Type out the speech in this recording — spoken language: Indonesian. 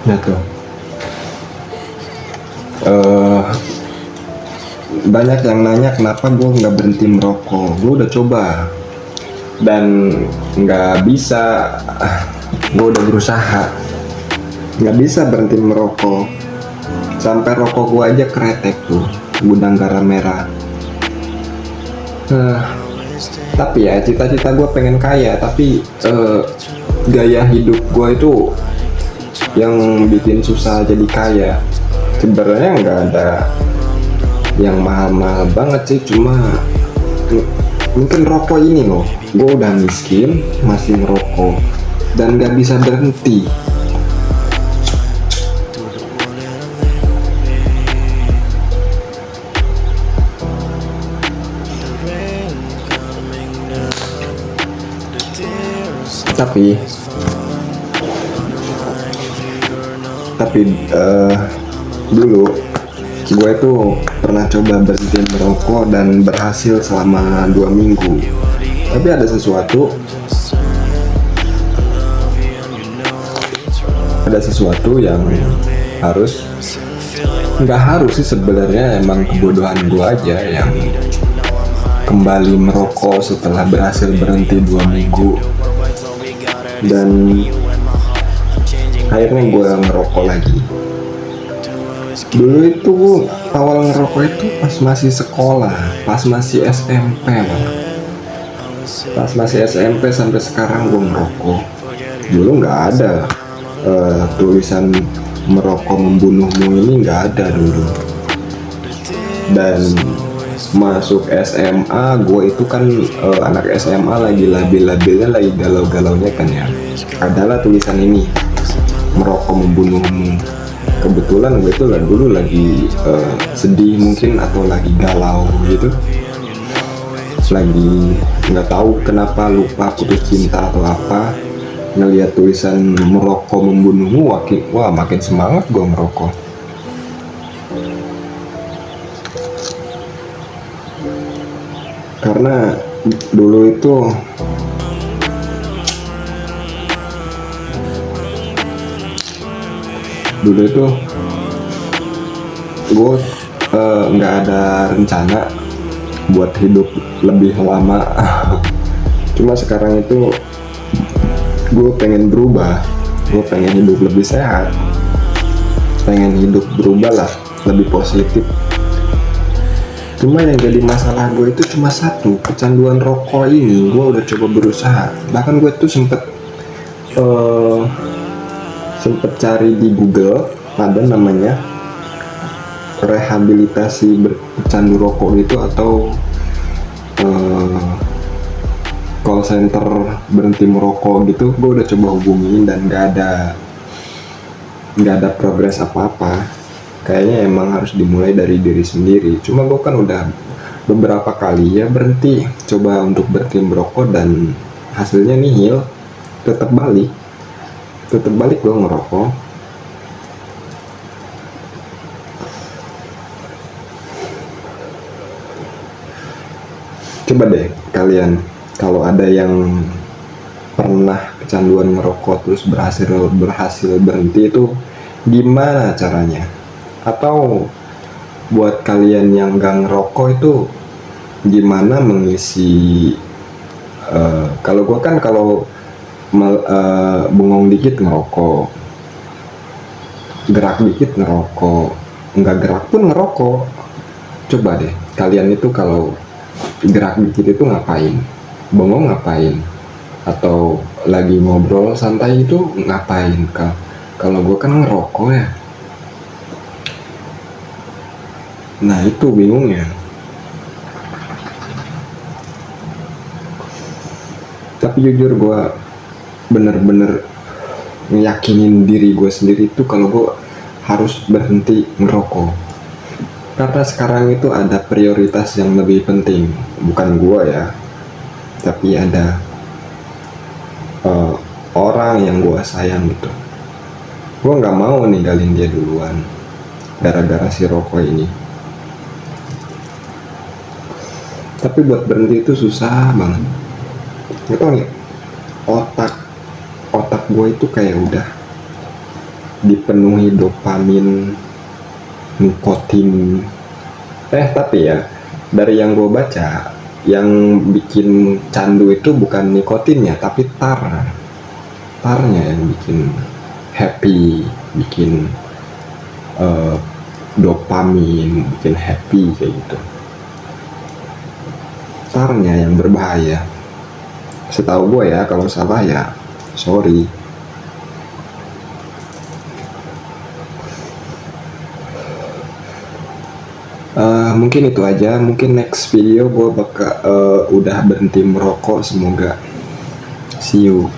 Ya tuh. Eh Banyak yang nanya kenapa gue nggak berhenti merokok. Gue udah coba dan nggak bisa. Gue udah berusaha, nggak bisa berhenti merokok. Sampai rokok gue aja kretek tuh, gudang garam merah. Eh, tapi ya cita-cita gue pengen kaya, tapi gaya hidup gue itu yang bikin susah jadi kaya. Sebenarnya nggak ada yang mahal-mahal banget sih, cuma mungkin rokok ini loh, gue udah miskin masih ngerokok dan nggak bisa berhenti. tapi tapi dulu gue itu pernah coba berhenti merokok dan berhasil selama 2 minggu. Tapi ada sesuatu yang harus nggak harus sih sebenarnya, emang kebodohan gue aja yang kembali merokok setelah berhasil berhenti 2 minggu, dan akhirnya gue ngerokok lagi. Dulu itu awal ngerokok itu pas masih sekolah, pas masih SMP lah. Pas masih SMP sampai sekarang gue ngerokok. Dulu nggak ada tulisan merokok membunuhmu, ini nggak ada dulu. Dan masuk SMA, gue itu kan anak SMA lagi labil-labilnya, lagi galau-galaunya kan ya. Adalah tulisan ini, merokok membunuhmu. Kebetulan gue itu dulu lagi sedih mungkin, atau lagi galau gitu, lagi nggak tahu kenapa, lupa putus cinta atau apa. Ngelihat tulisan merokok membunuhmu, makin semangat gue merokok. Karena dulu itu gue nggak ada rencana buat hidup lebih lama. Cuma sekarang itu gue pengen berubah, gue pengen hidup lebih sehat, pengen hidup berubah lah, lebih positif. Cuma yang jadi masalah gue itu cuma satu, kecanduan rokok ini. Gue udah coba berusaha, bahkan gue tuh sempet cari di Google, ada namanya rehabilitasi pecandu rokok gitu, atau call center berhenti merokok gitu. Gue udah coba hubungin dan nggak ada progres apa-apa. Kayaknya emang harus dimulai dari diri sendiri. Cuma gue kan udah beberapa kali ya berhenti, coba untuk berhenti merokok, dan hasilnya nihil. Tetap balik gue ngerokok. Coba deh kalian, kalau ada yang pernah kecanduan merokok terus berhasil berhenti, itu gimana caranya? Atau buat kalian yang gak ngerokok itu gimana mengisi kalau gue kan kalau bengong dikit ngerokok, gerak dikit ngerokok, nggak gerak pun ngerokok. Coba deh kalian itu kalau gerak dikit itu ngapain, bengong ngapain, atau lagi ngobrol santai itu ngapain? Kalau gue kan ngerokok ya. Nah itu bingungnya. Tapi jujur gue bener-bener ngeyakinin diri gue sendiri itu kalau gue harus berhenti ngerokok. Karena sekarang itu ada prioritas yang lebih penting. Bukan gue ya, tapi ada orang yang gue sayang gitu. Gue gak mau ninggalin dia duluan gara-gara si rokok ini. Tapi buat berhenti itu susah banget. Gak tau nih, otak gue itu kayak udah dipenuhi dopamin, nikotin. Tapi ya dari yang gue baca, yang bikin candu itu bukan nikotinnya tapi tarnya yang bikin happy, bikin dopamin, bikin happy kayak gitu. Tarnya yang berbahaya setahu gue ya, kalau salah ya sorry. Mungkin itu aja. Mungkin next video gue bakal udah berhenti merokok. Semoga. See you.